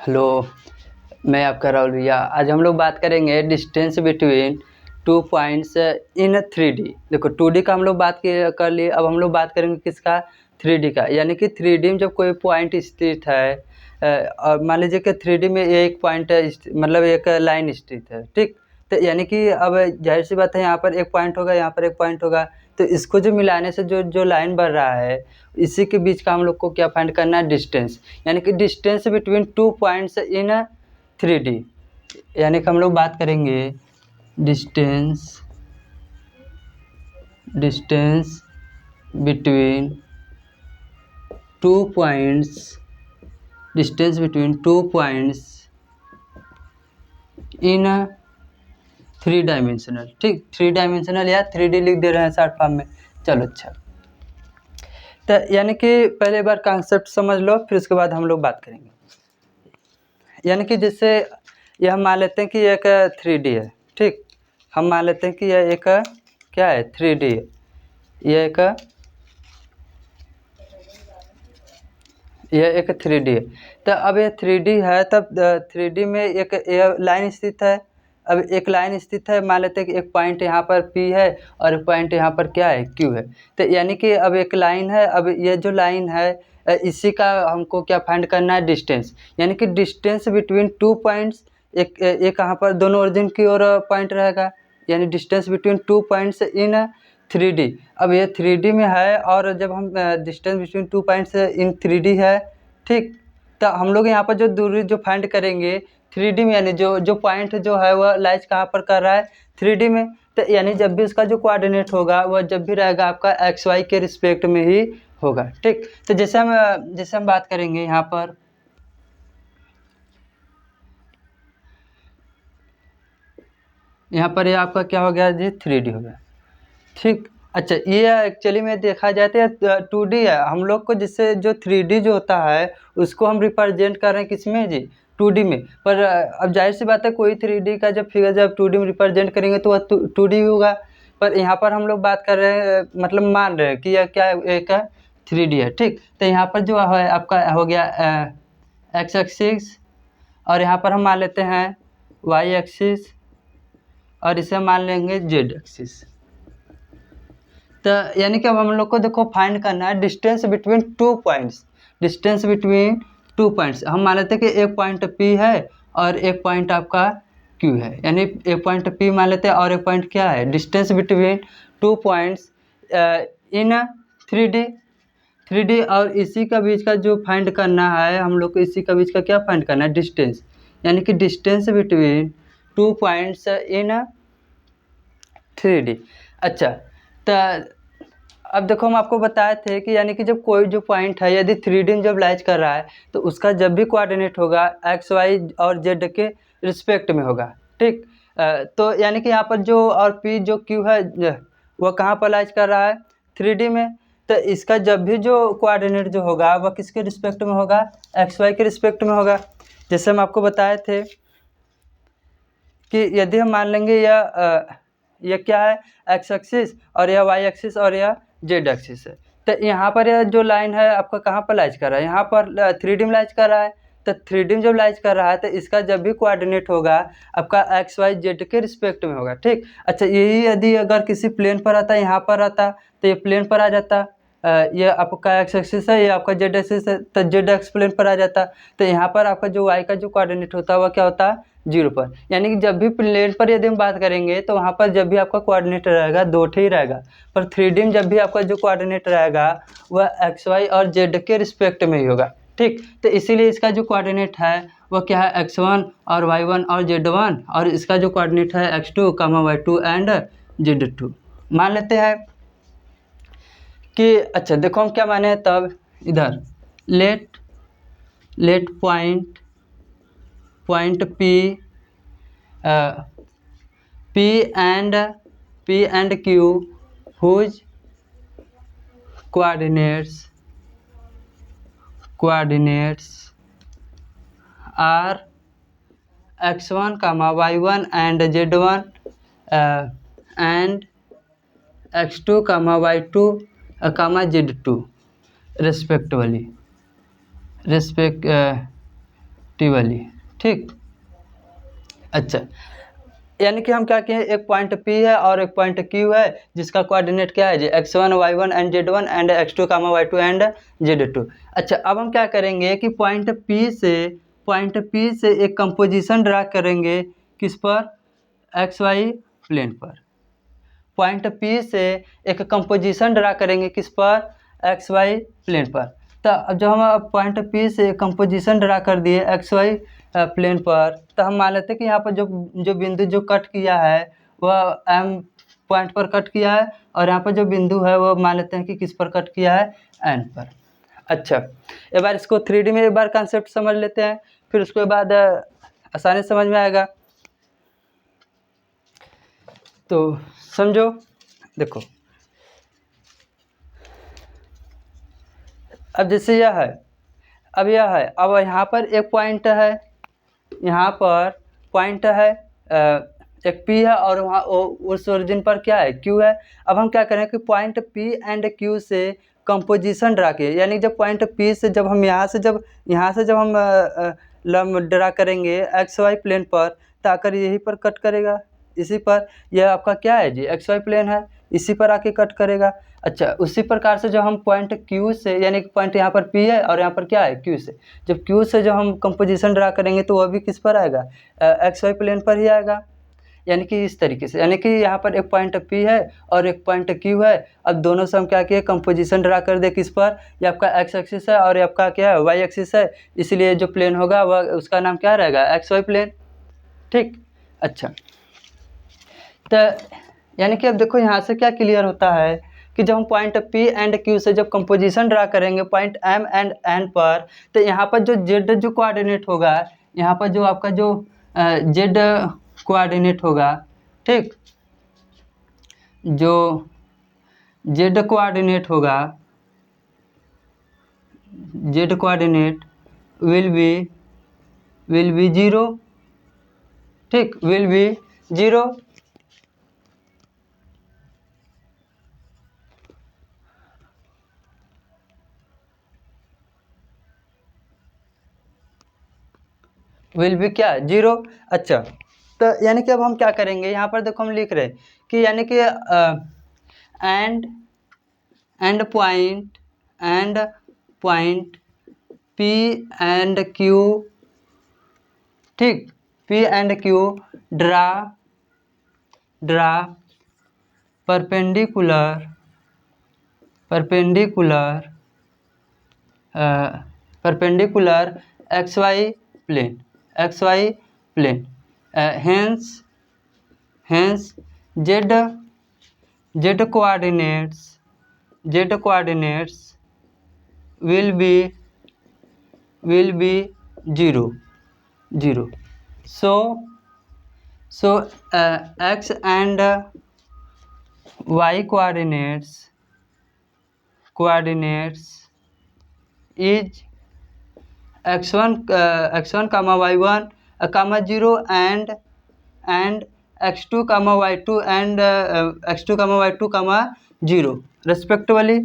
Hello, मैं आपका राहुल भैया। आज हम लोग बात करेंगे distance between 2 points in 3D। देखो 2D का हम लोग कर लिए, अब हम लोग बात करेंगे किसका, 3D का। यानी कि 3D में जब कोई पॉइंट स्थित है और मान लीजिए कि 3D में एक पॉइंट मतलब एक लाइन स्थित है, ठीक। तो यानी कि अब जाहिर सी बात है, यहाँ पर एक पॉइंट होगा, यहाँ पर एक पॉइंट होगा, तो इसको जो मिलाने से जो जो लाइन बन रहा है, इसी के बीच का हम लोग को क्या फाइंड करना है, डिस्टेंस। यानी कि distance between 2 points in 3D। यानी कि हम लोग बात करेंगे डिस्टेंस बिटवीन 2 पॉइंट्स इन 3 डायमेंशनल, ठीक। 3 डायमेंशनल या 3D लिख दे रहे हैं शॉर्ट फॉर्म में। चलो अच्छा, तो यानी कि पहले बार कॉन्सेप्ट समझ लो, फिर उसके बाद हम लोग बात करेंगे। यानी कि जैसे ये हम मान लेते हैं कि एक 3D है, ठीक। हम मान लेते हैं कि यह एक क्या है, 3D है। यह एक 3D है। तो अब ये 3D है, तब 3D में एक लाइन स्थित है। अब एक लाइन स्थित है, मान लेते हैं कि एक पॉइंट यहाँ पर P है और एक पॉइंट यहाँ पर क्या है, Q है। तो यानी कि अब एक लाइन है, अब ये जो लाइन है इसी का हमको क्या फाइंड करना है, डिस्टेंस। यानी कि डिस्टेंस बिटवीन 2 पॉइंट्स, एक कहाँ पर दोनों ओरिजिन की ओर पॉइंट रहेगा, यानी distance between 2 points in 3D। अब ये 3D में है, और जब हम distance between 2 points in 3D है, ठीक। तो हम लोग यहाँ पर जो दूरी जो फाइंड करेंगे 3D में, यानी जो पॉइंट जो है वह लाइज कहाँ पर कर रहा है, 3D में। तो यानी जब भी उसका जो कोऑर्डिनेट होगा वह जब भी रहेगा आपका XY के रिस्पेक्ट में ही होगा, ठीक। तो जैसे हम बात करेंगे यहाँ पर, ये आपका क्या हो गया जी, 3D हो गया, ठीक। अच्छा, ये एक्चुअली में देखा जाए तो 2D है हम लोग को, जिससे जो 3D जो होता है उसको हम रिप्रेजेंट कर रहे हैं किसमें जी, 2D में। पर अब जाहिर सी बात है, कोई 3D का जब फिगर जब 2D में रिप्रेजेंट करेंगे तो वह 2D होगा। पर यहाँ पर हम लोग बात कर रहे हैं, मतलब मान रहे हैं कि यह क्या है, एक 3D है, ठीक। तो यहाँ पर जो है आपका हो गया X एक्सिस, और यहाँ पर हम मान लेते हैं Y एक्सिस, और इसे मान लेंगे Z एक्सिस। तो यानी कि अब हम लोग को देखो फाइंड करना है डिस्टेंस बिटवीन 2 पॉइंट्स। हम मान लेते हैं कि एक पॉइंट P है और एक पॉइंट आपका Q है। यानी एक पॉइंट P मान लेते हैं और एक पॉइंट क्या है, distance between 2 points in 3D। और इसी का बीच का जो फाइंड करना है हम लोग को, इसी का बीच का क्या फाइंड करना है, डिस्टेंस। यानी कि distance between 2 points in 3D। अच्छा, तो अब देखो हम आपको बताए थे कि यानी कि जब कोई जो पॉइंट है यदि 3D में जब लाइज कर रहा है तो उसका जब भी कोऑर्डिनेट होगा XY और Z के रिस्पेक्ट में होगा, ठीक। तो यानी कि यहाँ पर जो और P जो Q है वह कहाँ पर लाइज कर रहा है, 3D में। तो इसका जब भी जो कोऑर्डिनेट जो होगा वह किसके रिस्पेक्ट में होगा, XY के रिस्पेक्ट में होगा। जैसे हम आपको बताए थे कि यदि हम मान लेंगे यह क्या है, X एक्सिस, और यह Y एक्सिस, और यह Z एक्सिस है। तो यहाँ पर यह जो लाइन है आपका कहाँ पर लाइज कर रहा है, यहाँ पर 3D में लाइज कर रहा है। तो 3D में जब लाइज कर रहा है तो इसका जब भी कोऑर्डिनेट होगा आपका XY Z के रिस्पेक्ट में होगा, ठीक। अच्छा, यही यदि अगर किसी प्लेन पर आता, यहाँ पर आता, तो ये प्लेन पर आ जाता। ये आपका X एक्सिस है, ये आपका Z एक्सिस है, तो Z एक्स प्लेन पर आ जाता। तो यहाँ पर आपका जो Y का जो कोऑर्डिनेट होता है वह क्या होता है, 0 पर। यानी कि जब भी प्लेन पर यदि हम बात करेंगे तो वहाँ पर जब भी आपका कोऑर्डिनेट रहेगा 2 ही रहेगा। पर 3D में जब भी आपका जो कोऑर्डिनेट रहेगा वह XY और Z के रिस्पेक्ट में ही होगा, ठीक। तो इसीलिए इसका जो कोऑर्डिनेट है वह क्या है, X1 और Y1 और Z1, और इसका जो कोऑर्डिनेट है X2, Y2 एंड Z2 मान लेते हैं कि। अच्छा देखो हम क्या माने, तब इधर let point P and Q whose coordinates are X1, Y1 and Z1 and X2, Y2, Z2 respectively. T वाली, ठीक। अच्छा, यानी कि हम क्या किए, एक पॉइंट P है और एक पॉइंट Q है जिसका कोऑर्डिनेट क्या है जी, x1 y1 and z1 and x2 y2 and z2। अच्छा, अब हम क्या करेंगे कि पॉइंट P से एक कंपोजिशन ड्रा करेंगे, किस पर, xy प्लेन पर। पॉइंट P से एक कंपोजिशन ड्रा करेंगे किस पर, xy प्लेन पर। तो अब जब हम पॉइंट P से कंपोजिशन ड्रा कर दिए xy प्लेन पर, तो हम मान लेते हैं कि यहाँ पर जो बिंदु जो कट किया है वह M पॉइंट पर कट किया है, और यहाँ पर जो बिंदु है वो मान लेते हैं कि किस पर कट किया है, N पर। अच्छा, एक बार इसको 3D में एक बार कंसेप्ट समझ लेते हैं, फिर उसके बाद आसानी समझ में आएगा। तो समझो, देखो, अब जैसे यह है, अब यह है, अब यहाँ पर एक पॉइंट है, यहाँ पर पॉइंट है, एक P है, और वहाँ उस ओरिजिन पर क्या है, Q है। अब हम क्या करें कि पॉइंट P एंड Q से कंपोजिशन ड्रा किए, यानी जब पॉइंट P से जब हम यहाँ से जब हम लंब ड्रा करेंगे XY प्लेन पर, तो आकर यहीं पर कट करेगा, इसी पर। यह आपका क्या है जी, XY प्लेन है, इसी पर आके कट करेगा। अच्छा, उसी प्रकार से जब हम पॉइंट Q से, यानी कि पॉइंट यहाँ पर P है और यहाँ पर क्या है, Q से, जब Q से जब हम कंपोजिशन ड्रा करेंगे तो वह भी किस पर आएगा, XY प्लेन पर ही आएगा। यानी कि इस तरीके से, यानी कि यहाँ पर एक पॉइंट P है और एक पॉइंट Q है। अब दोनों से हम क्या किए, कंपोजिशन ड्रा कर दे किस पर, ये आपका x एक्सिस है और ये आपका क्या है, y एक्सिस है, इसलिए जो प्लेन होगा वह उसका नाम क्या रहेगा, XY प्लेन, ठीक। अच्छा, तो यानी कि अब देखो यहाँ से क्या क्लियर होता है कि जब हम पॉइंट P एंड Q से जब कंपोजिशन ड्रा करेंगे पॉइंट M एंड N पर, तो यहाँ पर जो Z जो कोऑर्डिनेट होगा, यहाँ पर जो आपका जो Z कोऑर्डिनेट होगा, ठीक, जो Z कोऑर्डिनेट होगा, Z कोऑर्डिनेट विल बी 0, ठीक, विल बी 0। विल बी क्या, 0। अच्छा, तो यानी कि अब हम क्या करेंगे, यहाँ पर देखो हम लिख रहे हैं कि यानी कि end point P and Q, ठीक, P and Q draw perpendicular XY plane, hence Z coordinates will be 0, so X and Y coordinates is x1 comma y1 comma 0 and x2 comma y2 and x2 comma y2 comma 0 respectively।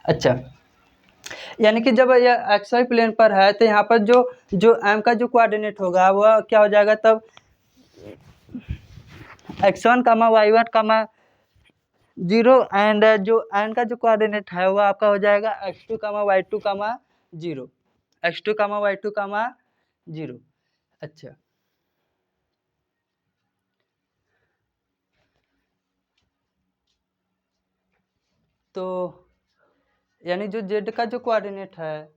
अच्छा, यानी कि जब यह XY plane पर है तो यहाँ पर जो M का जो कोऑर्डिनेट होगा वह क्या हो जाएगा, तब x1 comma y1 comma 0 and जो N का जो कोऑर्डिनेट है वह आपका हो जाएगा x2 comma y2 comma 0, x2 comma y2 comma 0। अच्छा, तो यानी जो Z का जो कोऑर्डिनेट है,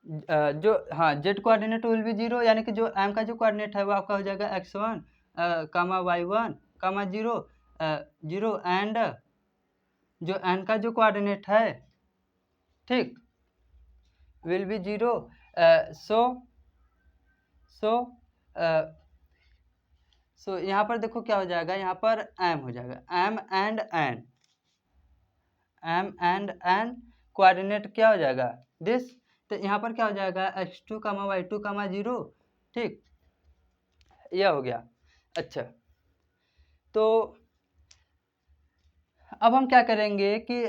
जो हाँ Z कोऑर्डिनेट विल बी 0, यानी कि जो M का जो कोऑर्डिनेट है वो आपका हो जाएगा x1 comma y1 comma 0 and जो N का जो कोऑर्डिनेट है, ठीक, विल बी 0। सो यहाँ पर देखो क्या हो जाएगा, यहाँ पर M हो जाएगा, M एंड N कोऑर्डिनेट क्या हो जाएगा, दिस। तो यहाँ पर क्या हो जाएगा, x2 कामा y2 कामा 0, ठीक, यह हो गया। अच्छा, तो अब हम क्या करेंगे कि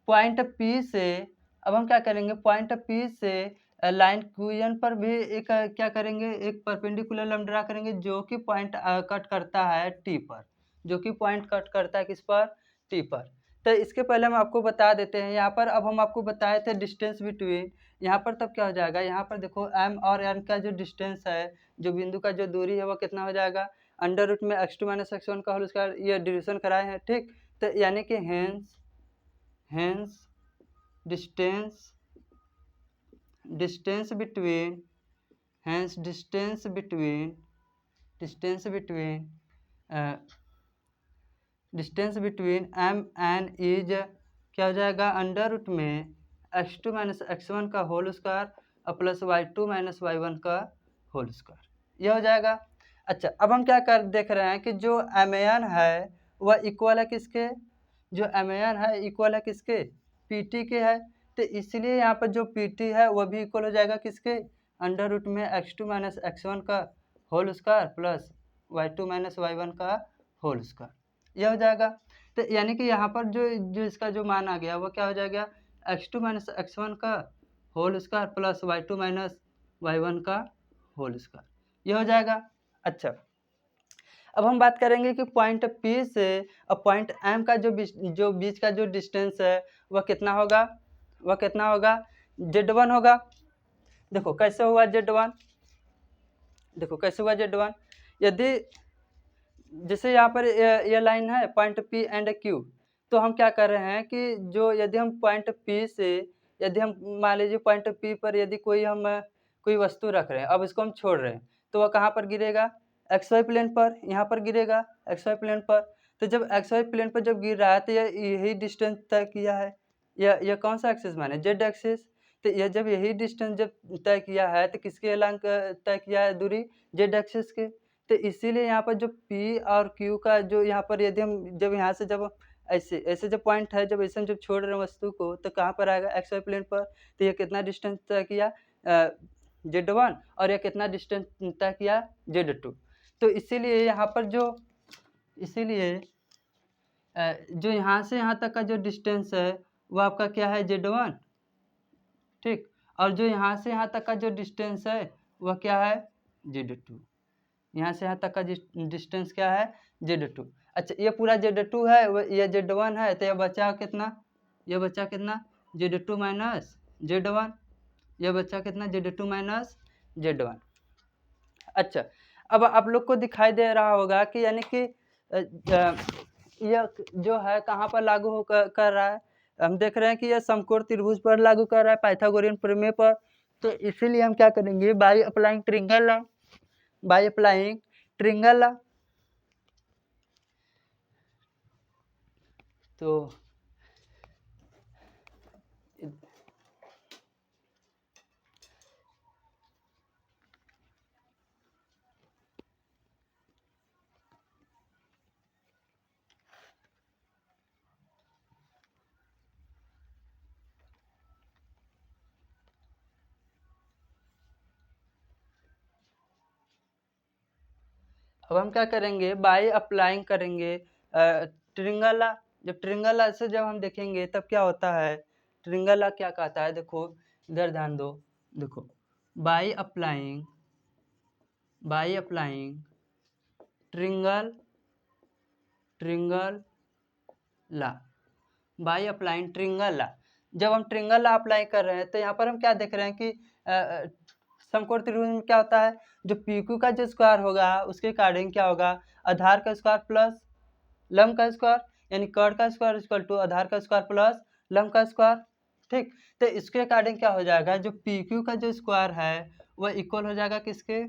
पॉइंट P से अब हम क्या करेंगे, पॉइंट P से लाइन QN पर भी एक क्या करेंगे, एक परपेंडिकुलर लाइन ड्रा करेंगे जो कि पॉइंट कट करता है T पर, जो कि पॉइंट कट करता है किस पर, T पर। तो इसके पहले हम आपको बता देते हैं यहाँ पर, अब हम आपको बताए थे डिस्टेंस बिटवीन, यहाँ पर तब क्या हो जाएगा, यहाँ पर देखो M और N का जो डिस्टेंस है, जो बिंदु का जो दूरी है वो कितना हो जाएगा, अंडर रूट में x2 - x1 का होल स्क्वायर, ये डिविजन कराए हैं, ठीक। तो यानी कि hence distance between M N is क्या हो जाएगा, अंडर रूट में x2 - x1 का whole square plus y2 - y1 का होल स्क्वायर, ये हो जाएगा। अच्छा, अब हम क्या कर देख रहे हैं कि जो MAN है वह इक्वल है किसके, जो MAN है इक्वल है किसके, PT के है। तो इसलिए यहाँ पर जो PT है वह भी इक्वल हो जाएगा किसके, अंडर रूट में x2 - x1 का whole square plus y2 - y1 का होल स्क्वायर, यह हो जाएगा। तो यानी कि यहाँ पर जो इसका जो मान आ गया वो क्या हो जाएगा, x2 - x1 का whole square plus y2 - y1 का होल स्क्वायर, ये हो जाएगा। अच्छा, अब हम बात करेंगे कि पॉइंट P से और पॉइंट M का जो बीच का जो डिस्टेंस है वह कितना होगा, Z1 होगा। देखो कैसे हुआ Z1, यदि जैसे यहाँ पर ये लाइन है पॉइंट P एंड Q, तो हम क्या कर रहे हैं कि जो यदि हम पॉइंट P से यदि हम मान लीजिए पॉइंट P पर यदि कोई वस्तु रख रहे हैं, अब इसको हम छोड़ रहे हैं, तो वह कहाँ पर गिरेगा, XY प्लेन पर, यहाँ पर गिरेगा XY प्लेन पर। तो जब XY प्लेन पर जब गिर रहा है तो यही डिस्टेंस तय किया है, यह कौन सा एक्सिस माने, Z एक्सिस। तो यह जब यही डिस्टेंस जब तय किया है तो किसके अलांग तय किया है दूरी, Z एक्सिस के। तो इसीलिए यहाँ पर जो P और Q का जो यहाँ पर यदि हम जब यहाँ से जब ऐसे जब पॉइंट है, जब ऐसे हम जब छोड़ रहे हैं वस्तु को तो कहाँ पर आएगा, XY प्लेन पर। तो ये कितना डिस्टेंस तय किया, Z1, और यह कितना डिस्टेंस तय किया, Z2। तो इसीलिए यहाँ पर जो यहाँ से यहाँ तक का जो डिस्टेंस है वो आपका क्या है, Z1, ठीक। और जो यहाँ से यहाँ तक का जो डिस्टेंस है वह क्या है, Z2। यहाँ से यहाँ तक का डिस्टेंस क्या है, Z2। अच्छा, ये पूरा Z2 है, ये Z1 है, तो यह बचा कितना, Z2 माइनस Z1, यह बचा कितना, Z2 माइनस Z1। अच्छा, अब आप लोग को दिखाई दे रहा होगा कि यानी कि यह जो है कहाँ पर लागू हो कर रहा है, हम देख रहे हैं कि यह समकोण त्रिभुज पर लागू कर रहा है, पाइथागोरियन प्रमेय पर। तो इसीलिए हम क्या करेंगे, बाय अप्लाइंग ट्रिंगल लॉ, तो अब हम क्या करेंगे, बाय अप्लाइंग करेंगे ट्रिंगल लॉ। जब ट्रिंगल लॉ से जब हम देखेंगे तब क्या होता है, ट्रिंगल लॉ क्या कहता है, देखो इधर ध्यान दो, देखो by applying triangle law, by applying triangle law. जब हम ट्रिंगल लॉ अप्लाई कर रहे हैं तो यहाँ पर हम क्या देख रहे हैं कि समकोण त्रिभुज में क्या होता है, जो PQ का जो स्क्वायर होगा उसके अकॉर्डिंग क्या होगा, आधार का स्क्वायर प्लस लंब का स्क्वायर, यानी कर्ण का स्क्वायर इक्वल टू आधार का स्क्वायर प्लस लंब का स्क्वायर, ठीक। तो इसके अकॉर्डिंग क्या हो जाएगा, जो PQ का जो स्क्वायर है वह इक्वल हो जाएगा किसके,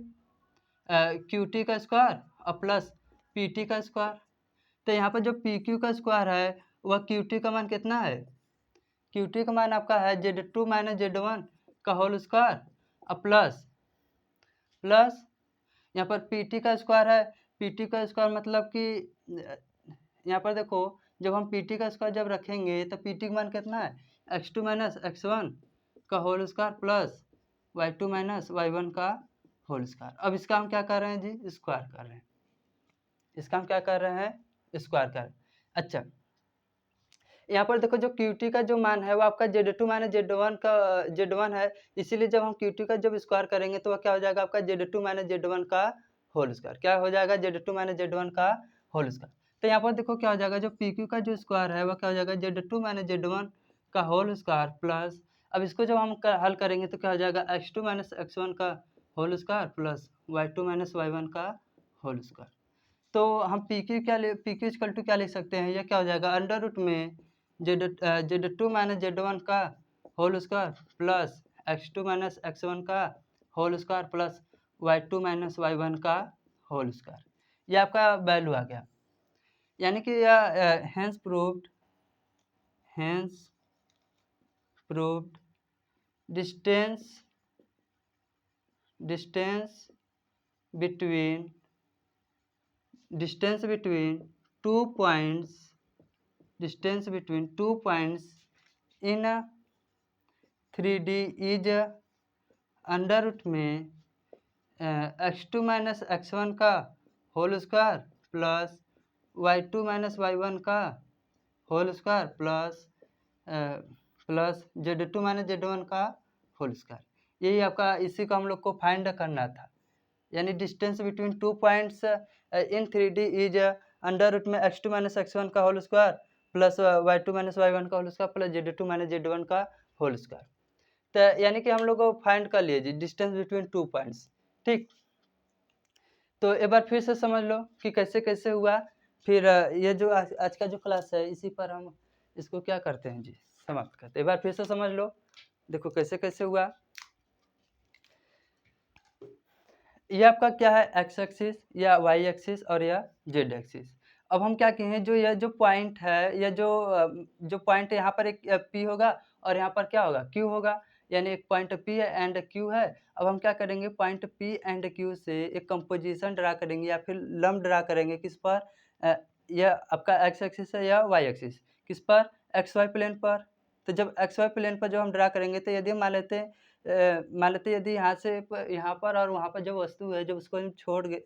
QT का स्क्वायर और प्लस PT का स्क्वायर। तो यहाँ पर जो PQ का स्क्वायर है वह QT का मान कितना है, QT का मान आपका है Z2 माइनस Z1 का होल स्क्वायर और प्लस यहाँ पर PT का स्क्वायर है, PT का स्क्वायर मतलब कि यहाँ पर देखो जब हम PT का स्क्वायर जब रखेंगे तो PT का मान कितना है, x2 माइनस x1 का whole square plus y2 minus y1 का होल स्क्वायर। अब इसका हम क्या कर रहे हैं जी, स्क्वायर कर रहे हैं, स्क्वायर कर रहे हैं। अच्छा, यहाँ पर देखो जो QT का जो मान है वो आपका Z2 माइनस Z1 का Z1 है, इसीलिए जब हम QT का जब स्क्वायर करेंगे तो वह क्या हो जाएगा आपका Z2 माइनस Z1 का होल स्क्वायर। क्या हो जाएगा? Z2 माइनस Z1 का होल स्क्वायर। तो यहाँ पर देखो क्या हो जाएगा, जो PQ का जो स्क्वायर है वह क्या हो जाएगा Z2 माइनस Z1 का होल स्क्वायर प्लस, अब इसको जब हम हल करेंगे तो क्या हो जाएगा x2 माइनस x1 का whole square plus y2 minus y1 का होल स्क्वायर। तो हम PQ इक्वल टू क्या लिख सकते हैं, यह क्या हो जाएगा अंडर रूट में Z2 माइनस Z1 का whole square plus x2 minus x1 का whole square plus y2 minus y1 का होल स्क्वायर। यह आपका वैल्यू आ गया, यानी कि यह hence proved distance between 2 points in 3D is under root में x2 माइनस x1 का whole square plus y2 minus y1 का whole square plus Z2 minus Z1 का होल स्क्वायर। यही आपका, इसी को हम लोग को फाइंड करना था, यानी distance between 2 points in 3D is under root में x2 माइनस x1 का whole square plus y2 minus y1 का whole square plus Z2 minus Z1 का होल स्क्वायर। तो यानी कि हम लोग को फाइंड कर लिए जी डिस्टेंस बिटवीन 2 पॉइंट्स। ठीक, तो एक बार फिर से समझ लो कि कैसे कैसे हुआ। फिर ये जो आज का जो क्लास है इसी पर हम इसको क्या करते हैं जी, समाप्त करते हैं। एक बार फिर से समझ लो, देखो कैसे कैसे हुआ। ये आपका क्या है, एक्स एक्सिस या वाई एक्सिस और या जेड एक्सिस। अब हम क्या कहें, जो यह जो पॉइंट है, या जो पॉइंट यहाँ पर एक पी होगा और यहाँ पर क्या होगा, क्यू होगा, यानी एक पॉइंट पी एंड क्यू है। अब हम क्या करेंगे, पॉइंट पी एंड क्यू से एक कंपोजिशन ड्रा करेंगे या फिर लम्ब ड्रा करेंगे, किस पर, यह आपका एक्स एक्सिस है या वाई एक्सिस, किस पर, एक्स वाई प्लेन पर। तो जब एक्स वाई प्लेन पर जब हम ड्रा करेंगे तो यदि मान लेते यदि यहाँ से यहाँ पर और वहाँ पर जो वस्तु है, जब उसको हम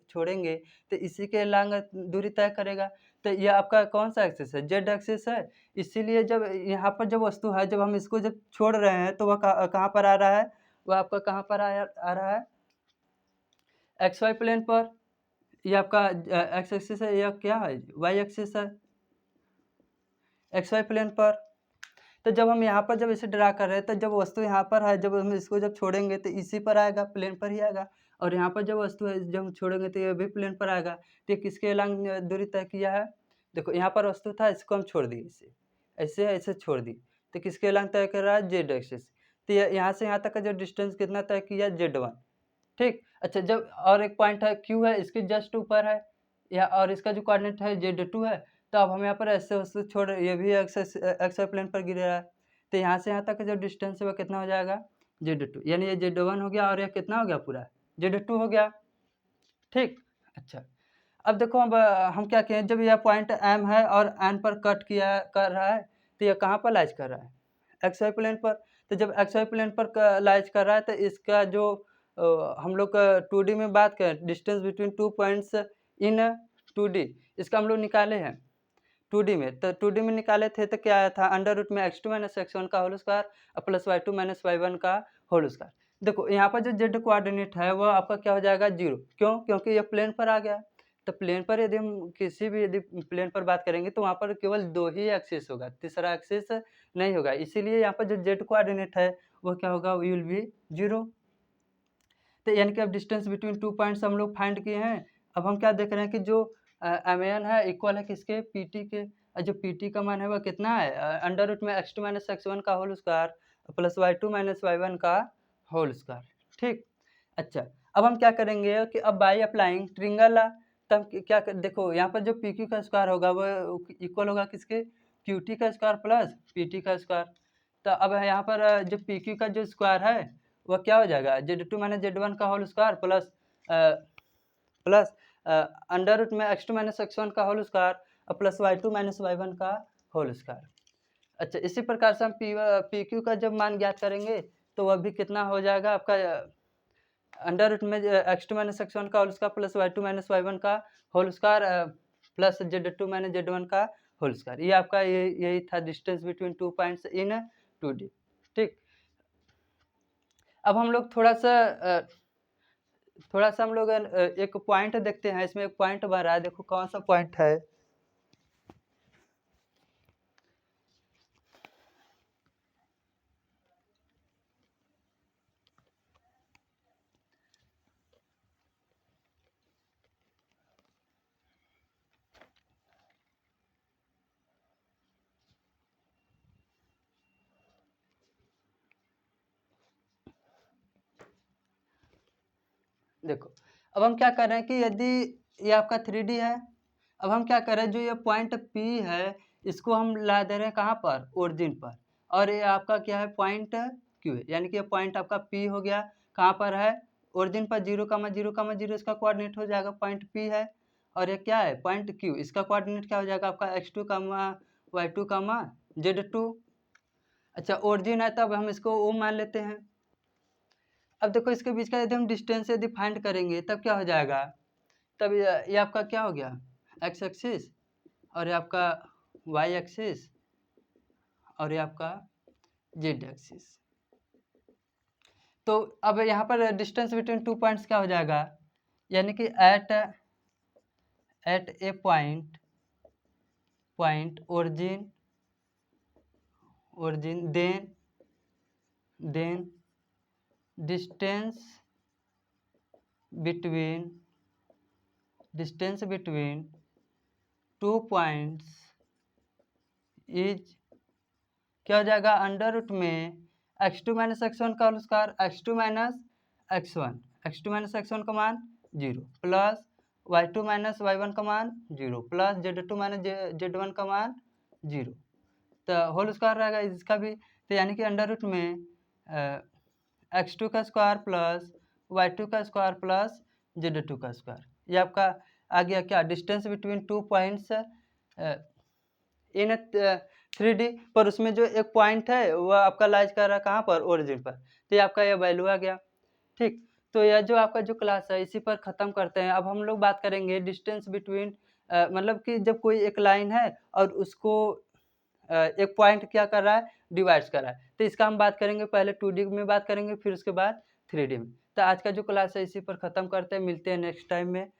छोड़ेंगे तो इसी के लंग दूरी तय करेगा। तो यह आपका कौन सा एक्सिस है, जेड एक्सिस है। इसीलिए जब यहाँ पर जो वस्तु है, जब हम इसको जब छोड़ रहे हैं तो वह कहाँ पर आ रहा है, वह आपका कहाँ पर आ रहा है, एक्स वाई प्लेन पर। ये आपका एक्स एक्सिस है, यह क्या है, वाई एक्सिस है, एक्स वाई प्लेन पर। तो जब हम यहाँ पर जब इसे ड्रा कर रहे हैं, तो जब वस्तु यहाँ पर है, जब हम इसको जब छोड़ेंगे तो इसी पर आएगा, प्लेन पर ही आएगा। और यहाँ पर जब वस्तु है, जब हम छोड़ेंगे तो ये भी प्लेन पर आएगा। तो ये किसके लंग दूरी तय किया है, देखो यहाँ पर वस्तु था, इसको हम छोड़ दिए, इसे ऐसे ऐसे छोड़ दी, तो किसके लंग तय कर रहा है, जेड एक्सिस। तो यहाँ से यहाँ तक का जो डिस्टेंस कितना तय किया, Z1। ठीक, अच्छा, जब और एक पॉइंट है क्यू है, इसके जस्ट ऊपर है, या और इसका जो कोऑर्डिनेट है Z2 है। तो अब हम यहाँ पर ऐसे वस्तु छोड़, ये भी एक्स प्लेन पर गिर रहा है। तो यहाँ से यहाँ तक का जो डिस्टेंस है वो कितना हो जाएगा, Z2, यानी ये Z1 हो गया और यह कितना हो गया, पूरा Z2 हो गया। ठीक, अच्छा, अब देखो अब हम क्या कहें, जब यह पॉइंट M है और N पर कट कर रहा है, तो यह कहाँ पर लाइज कर रहा है, एक्स वाई प्लेन पर। तो जब एक्स वाई प्लेन पर लाइज कर रहा है, तो इसका जो हम लोग 2D में बात करें, डिस्टेंस बिटवीन 2 पॉइंट्स इन 2D, इसका हम लोग निकाले हैं 2D में। तो 2D में निकाले थे तो क्या आया था, अंडर रूट में x2 माइनस x1 का whole square plus y2 minus y1 का होल स्क्वायर। देखो यहाँ पर जो z कोऑर्डिनेट है वो आपका क्या हो जाएगा, 0। क्यों, क्योंकि ये प्लेन पर आ गया। तो प्लेन पर यदि हम किसी भी यदि प्लेन पर बात करेंगे तो वहाँ पर केवल 2 ही एक्सिस होगा, तीसरा एक्सिस नहीं होगा। इसीलिए यहाँ पर जो z कोऑर्डिनेट है वो क्या होगा, विल बी 0। तो यानी कि अब डिस्टेंस बिटवीन 2 पॉइंट्स हम लोग फाइंड किए हैं। अब हम क्या देख रहे हैं कि जो एम है इक्वल है किसके, पीटी के। और जो पीटी का मान है वह कितना है, अंडर रूट में x2 माइनस x1 का whole square plus y2 minus y1 का होल स्क्वायर। ठीक, अच्छा, अब हम क्या करेंगे कि अब बाई अप्लाइंग ट्रिंगल, तब क्या देखो यहाँ पर जो पी क्यू का स्क्वायर होगा वो इक्वल होगा किसके, क्यू टी का स्क्वायर प्लस पी टी का स्क्वायर। तो अब यहाँ पर जो पी क्यू का जो स्क्वायर है वह क्या हो जाएगा, Z2 माइनस Z1 का whole square plus under root में x2 माइनस x1 का whole square plus y2 minus y1 का होल स्क्वायर। अच्छा, इसी प्रकार से हम पी क्यू का जब मान ज्ञात करेंगे तो वह भी कितना हो जाएगा आपका, अंडर रूट में x2 माइनस x1 का whole square plus y2 minus y1 का whole square plus Z2 minus Z1 का होल स्क्वायर। ये आपका यही था डिस्टेंस बिटवीन 2 पॉइंट्स इन 2D। ठीक, अब हम लोग थोड़ा सा हम लोग एक पॉइंट देखते हैं। इसमें एक पॉइंट बन रहा है, देखो कौन सा पॉइंट है। देखो, अब हम क्या कर रहे हैं कि यदि ये आपका 3D है, अब हम क्या कर रहे हैं, जो ये पॉइंट P है इसको हम ला दे रहे हैं कहाँ पर, ओरिजिन पर, और ये आपका क्या है, पॉइंट Q है। यानी कि ये पॉइंट आपका P हो गया, कहाँ पर है, ओरिजिन पर 0,0,0 इसका कोऑर्डिनेट हो जाएगा, पॉइंट P है। और ये क्या है, पॉइंट Q, इसका कोऑर्डिनेट क्या हो जाएगा आपका x2, y2, z2। अच्छा, ओरिजिन है तब हम इसको O मान लेते हैं। अब देखो इसके बीच का यदि हम डिस्टेंस यदि फाइंड करेंगे तब क्या हो जाएगा, तब ये आपका क्या हो गया, एक्स एक्सिस, और ये आपका वाई एक्सिस, और ये आपका जेड एक्सिस। तो अब यहाँ पर डिस्टेंस बिटवीन 2 पॉइंट्स क्या हो जाएगा, यानी कि at a point origin then distance between 2 points is क्या हो जाएगा, अंडर रूट में x2 माइनस x1 का whole square, x2 minus x1 का मान 0, प्लस y2 माइनस y1 का मान 0, प्लस z2 माइनस z1 का मान 0, तो होल स्क्वायर रहेगा इसका भी। तो यानी कि अंडर रूट में x2 का स्क्वायर प्लस y2 का स्क्वायर प्लस z2 का स्क्वायर। ये आपका आ गया क्या, distance between 2 points in 3D, पर उसमें जो एक पॉइंट है वह आपका लाइज कर रहा है कहाँ पर, ओरिजिन पर। तो ये आपका यह वैल्यू आ गया। ठीक, तो यह जो आपका जो क्लास है इसी पर ख़त्म करते हैं। अब हम लोग बात करेंगे डिस्टेंस बिटवीन, मतलब कि जब कोई एक लाइन है और उसको एक पॉइंट क्या कर रहा है, डिवाइड्स कर रहा है, तो इसका हम बात करेंगे, पहले 2D में बात करेंगे, फिर उसके बाद 3D में। तो आज का जो क्लास है इसी पर ख़त्म करते हैं, मिलते हैं नेक्स्ट टाइम में।